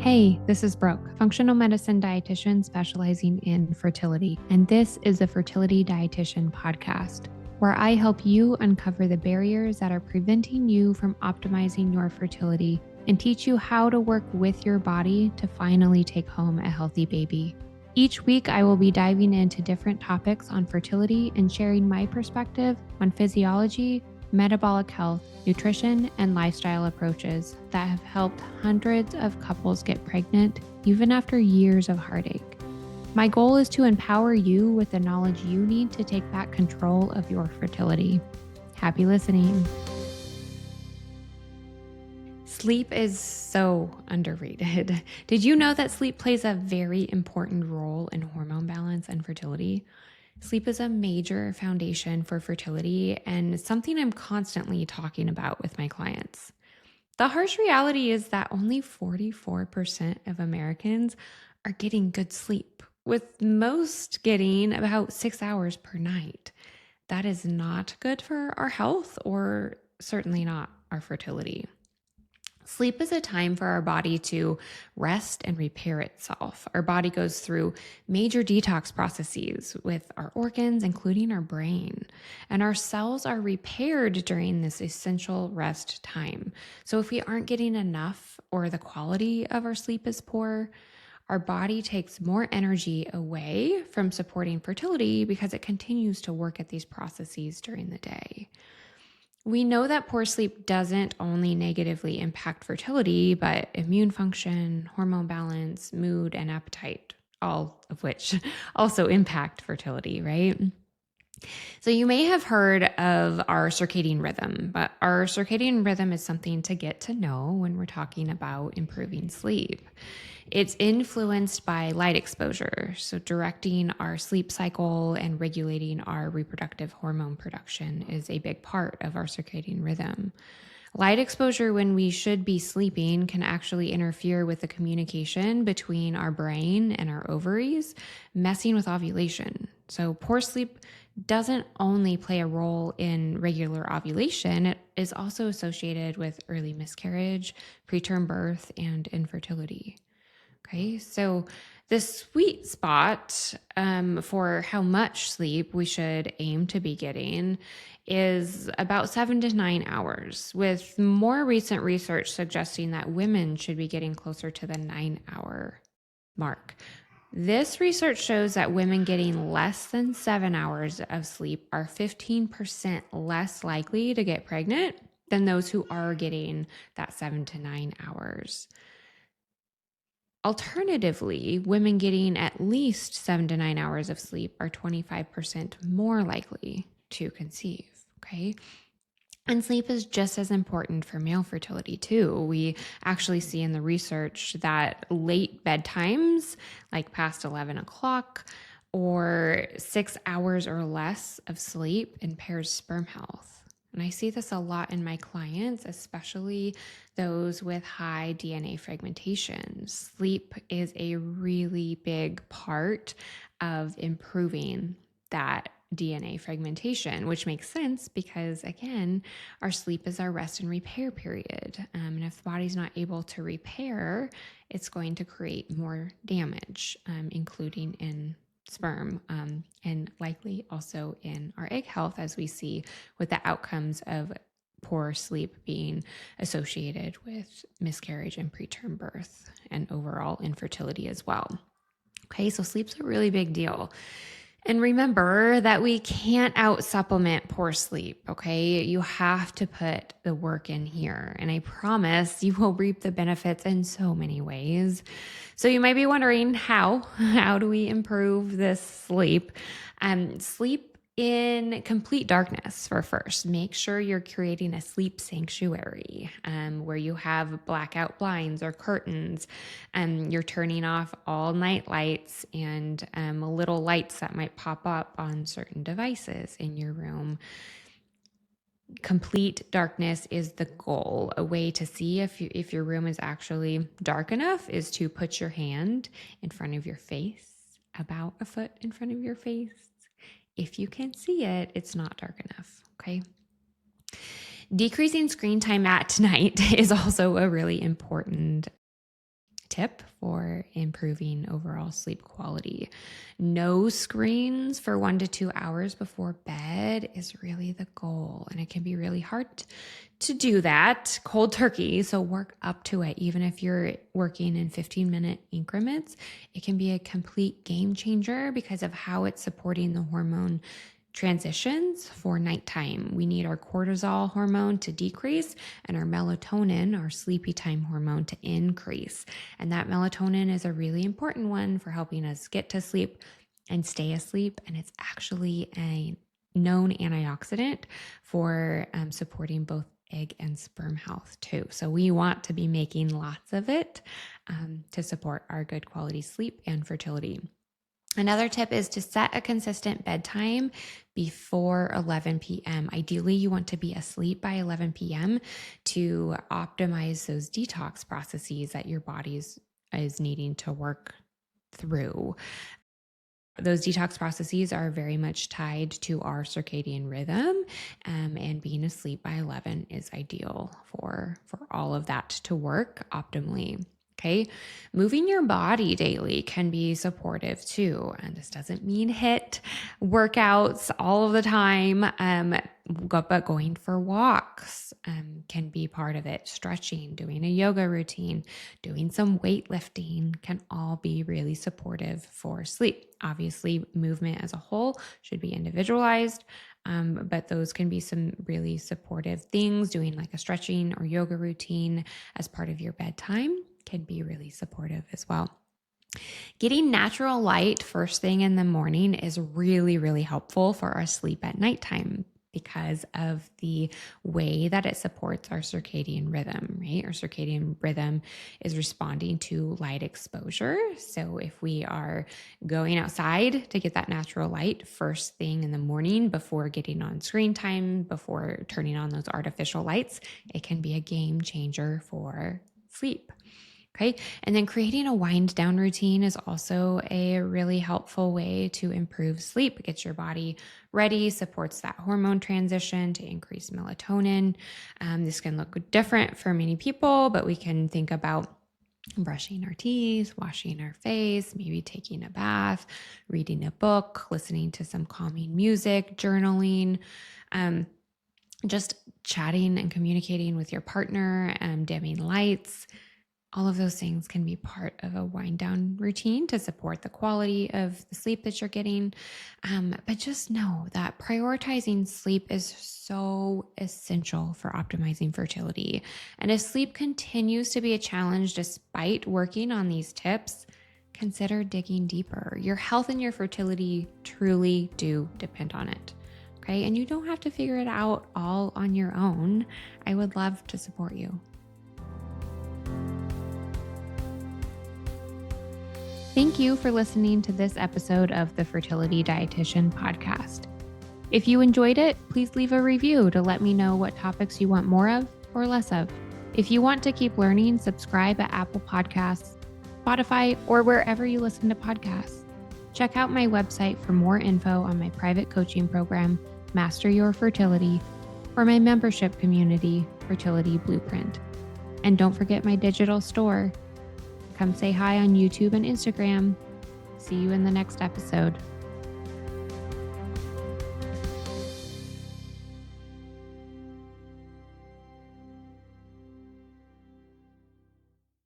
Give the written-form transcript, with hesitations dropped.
Hey, this is Brooke, functional medicine dietitian specializing in fertility, and this is the Fertility Dietitian podcast, where I help you uncover the barriers that are preventing you from optimizing your fertility and teach you how to work with your body to finally take home a healthy baby. Each week, I will be diving into different topics on fertility and sharing my perspective on physiology, metabolic health, nutrition, and lifestyle approaches that have helped hundreds of couples get pregnant even after years of heartache. My goal is to empower you with the knowledge you need to take back control of your fertility. Happy listening. Sleep is so underrated. Did you know that sleep plays a very important role in hormone balance and fertility? Sleep is a major foundation for fertility and something I'm constantly talking about with my clients. The harsh reality is that only 44% of Americans are getting good sleep, with most getting about 6 hours per night. That is not good for our health or certainly not our fertility. Sleep is a time for our body to rest and repair itself. Our body goes through major detox processes with our organs, including our brain, and our cells are repaired during this essential rest time. So if we aren't getting enough or the quality of our sleep is poor, our body takes more energy away from supporting fertility because it continues to work at these processes during the day. We know that poor sleep doesn't only negatively impact fertility, but immune function, hormone balance, mood, and appetite, all of which also impact fertility, right? So you may have heard of our circadian rhythm, but our circadian rhythm is something to get to know when we're talking about improving sleep. It's influenced by light exposure, so directing our sleep cycle and regulating our reproductive hormone production is a big part of our circadian rhythm. Light exposure when we should be sleeping can actually interfere with the communication between our brain and our ovaries, messing with ovulation. So poor sleep doesn't only play a role in regular ovulation, it is also associated with early miscarriage, preterm birth, and infertility. Okay, so the sweet spot for how much sleep we should aim to be getting is about 7 to 9 hours, with more recent research suggesting that women should be getting closer to the 9-hour mark. This research shows that women getting less than 7 hours of sleep are 15% less likely to get pregnant than those who are getting that 7 to 9 hours. Alternatively, women getting at least 7 to 9 hours of sleep are 25% more likely to conceive, okay? And sleep is just as important for male fertility too. We actually see in the research that late bedtimes, like past 11 o'clock, or 6 hours or less of sleep impairs sperm health. And I see this a lot in my clients, especially those with high DNA fragmentation. Sleep is a really big part of improving that DNA fragmentation, which makes sense because, again, our sleep is our rest and repair period. And if the body's not able to repair, it's going to create more damage, including in sperm, and likely also in our egg health, as we see with the outcomes of poor sleep being associated with miscarriage and preterm birth and overall infertility as well. Okay, so sleep's a really big deal. And remember that we can't out supplement poor sleep, okay? You have to put the work in here. And I promise you will reap the benefits in so many ways. So you might be wondering how do we improve this sleep? Sleep in complete darkness for first. Make sure you're creating a sleep sanctuary where you have blackout blinds or curtains. You're turning off all night lights and little lights that might pop up on certain devices in your room. Complete darkness is the goal. A way to see if your room is actually dark enough is to put your hand in front of your face, about a foot in front of your face. If you can see it, it's not dark enough, okay? Decreasing screen time at night is also a really important tip for improving overall sleep quality. No screens for 1 to 2 hours before bed is really the goal. And it can be really hard to do that cold turkey. So work up to it. Even if you're working in 15-minute increments, it can be a complete game changer because of how it's supporting the hormone transitions for nighttime. We need our cortisol hormone to decrease and our melatonin, our sleepy time hormone, to increase. And that melatonin is a really important one for helping us get to sleep and stay asleep. And it's actually a known antioxidant for supporting both egg and sperm health too. So we want to be making lots of it to support our good quality sleep and fertility. Another tip is to set a consistent bedtime before 11 p.m. Ideally, you want to be asleep by 11 p.m. to optimize those detox processes that your body is needing to work through. Those detox processes are very much tied to our circadian rhythm, and being asleep by 11 is ideal for all of that to work optimally. Okay. Moving your body daily can be supportive too. And this doesn't mean HIIT workouts all of the time, but going for walks can be part of it. Stretching, doing a yoga routine, doing some weightlifting can all be really supportive for sleep. Obviously, movement as a whole should be individualized. But those can be some really supportive things. Doing like a stretching or yoga routine as part of your bedtime can be really supportive as well. Getting natural light first thing in the morning is really, really helpful for our sleep at nighttime because of the way that it supports our circadian rhythm, right? Our circadian rhythm is responding to light exposure. So if we are going outside to get that natural light first thing in the morning before getting on screen time, before turning on those artificial lights, it can be a game changer for sleep. Okay. And then creating a wind down routine is also a really helpful way to improve sleep. It gets your body ready, supports that hormone transition to increase melatonin. This can look different for many people, but we can think about brushing our teeth, washing our face, maybe taking a bath, reading a book, listening to some calming music, journaling, just chatting and communicating with your partner, dimming lights. All of those things can be part of a wind down routine to support the quality of the sleep that you're getting. But just know that prioritizing sleep is so essential for optimizing fertility. And if sleep continues to be a challenge despite working on these tips, consider digging deeper. Your health and your fertility truly do depend on it. Okay. And you don't have to figure it out all on your own. I would love to support you. Thank you for listening to this episode of the Fertility Dietitian podcast. If you enjoyed it, please leave a review to let me know what topics you want more of or less of. If you want to keep learning, subscribe at Apple Podcasts, Spotify, or wherever you listen to podcasts. Check out my website for more info on my private coaching program, Master Your Fertility, or my membership community, Fertility Blueprint. And don't forget my digital store. Come say hi on YouTube and Instagram. See you in the next episode.